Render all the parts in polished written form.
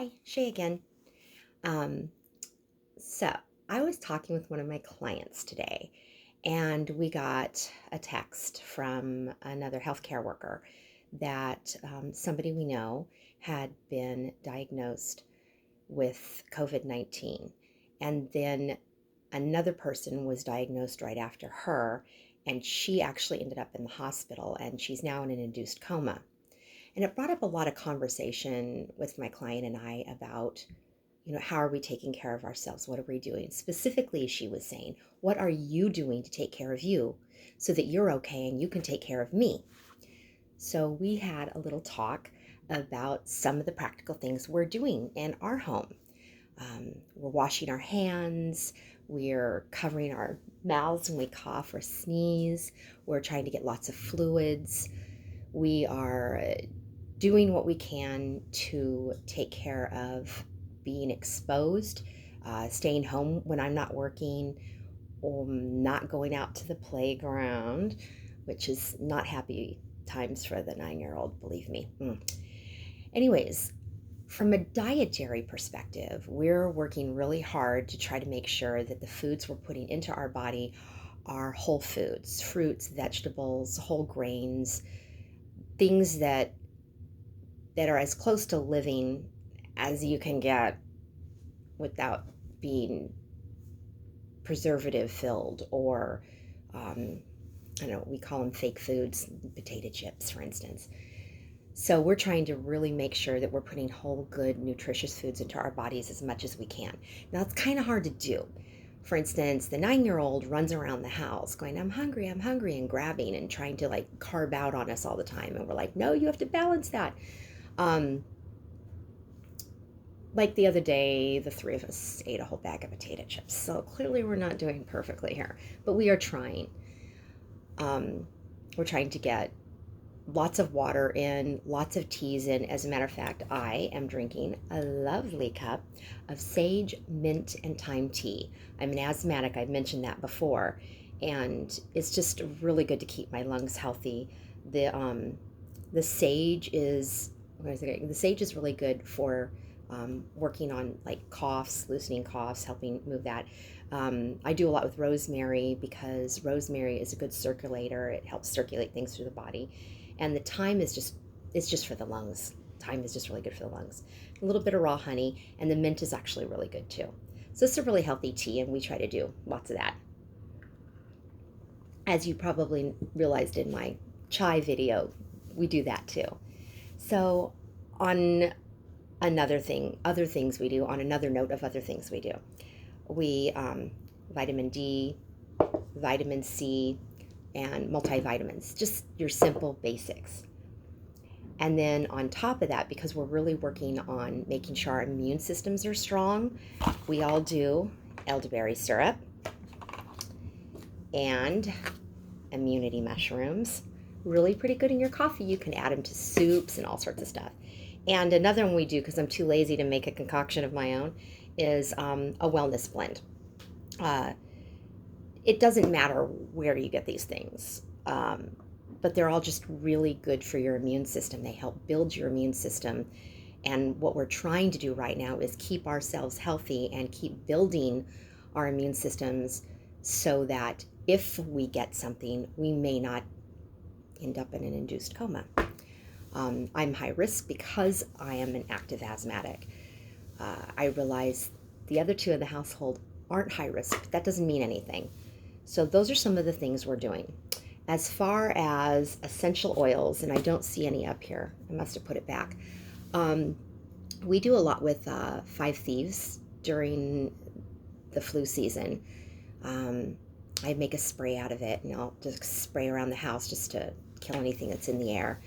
Hi, Shay again. Um, so I was talking with one of my clients today, and we got a text from another healthcare worker that somebody we know had been diagnosed with COVID-19. And then another person was diagnosed right after her, and she actually ended up in the hospital, and she's now in an induced coma. And it brought up a lot of conversation with my client and I about how are we taking care of ourselves? What are we doing? Specifically, she was saying, what are you doing to take care of you so that you're okay and you can take care of me? So we had a little talk about some of the practical things we're doing in our home. We're washing our hands, we're covering our mouths when we cough or sneeze, we're trying to get lots of fluids, we are doing what we can to take care of being exposed, staying home when I'm not working, or not going out to the playground, which is not happy times for the 9-year-old, believe me. Anyways, from a dietary perspective, we're working really hard to try to make sure that the foods we're putting into our body are whole foods, fruits, vegetables, whole grains, things that are as close to living as you can get without being preservative filled or I don't know, we call them fake foods, potato chips, for instance. So we're trying to really make sure that we're putting whole, good, nutritious foods into our bodies as much as we can. Now, it's kind of hard to do. For instance, the 9-year-old runs around the house going, I'm hungry, and grabbing and trying to like carb out on us all the time. And we're like, no, you have to balance that. Um, like the other day, the three of us ate a whole bag of potato chips. So clearly we're not doing perfectly here, but we are trying. We're trying to get lots of water in, lots of teas in. As a matter of fact, I am drinking a lovely cup of sage, mint, and thyme tea. I'm an asthmatic, I've mentioned that before, and it's just really good to keep my lungs healthy. The sage is the sage is really good for working on like coughs, loosening coughs, helping move that. I do a lot with rosemary because rosemary is a good circulator. It helps circulate things through the body. And the thyme is it's just for the lungs. Thyme is just really good for the lungs. A little bit of raw honey, and the mint is actually really good too. So it's a really healthy tea, and we try to do lots of that. As you probably realized in my chai video, we do that too. So on other things we do, on another note of other things we do, we vitamin D, vitamin C, and multivitamins, just your simple basics. And then on top of that, because we're really working on making sure our immune systems are strong, we all do elderberry syrup and immunity mushrooms. Really pretty good in your coffee. You can add them to soups and all sorts of stuff. And another one we do, because I'm too lazy to make a concoction of my own, is a wellness blend. Uh, it doesn't matter where you get these things, but they're all just really good for your immune system. They help build your immune system. And what we're trying to do right now is keep ourselves healthy and keep building our immune systems so that if we get something, we may not end up in an induced coma. I'm high risk because I am an active asthmatic. I realize the other two in the household aren't high risk, but that doesn't mean anything. So those are some of the things we're doing. As far as essential oils, and I don't see any up here, I must have put it back. We do a lot with Five Thieves during the flu season. I make a spray out of it, and I'll just spray around the house just to kill anything that's in the air.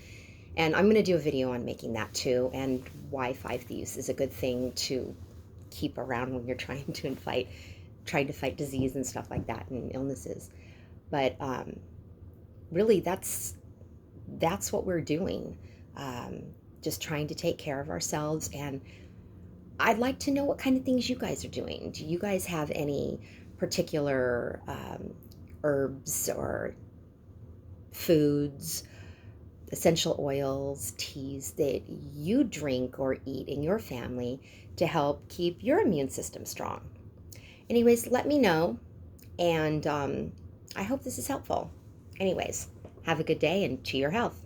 And I'm going to do a video on making that too, and why Five Thieves is a good thing to keep around when you're trying to fight disease and stuff like that and illnesses. But really, that's what we're doing. Just trying to take care of ourselves. And I'd like to know what kind of things you guys are doing. Do you guys have any particular herbs or foods essential oils, teas that you drink or eat in your family to help keep your immune system strong. Anyways, let me know, and I hope this is helpful. Anyways, have a good day and to your health.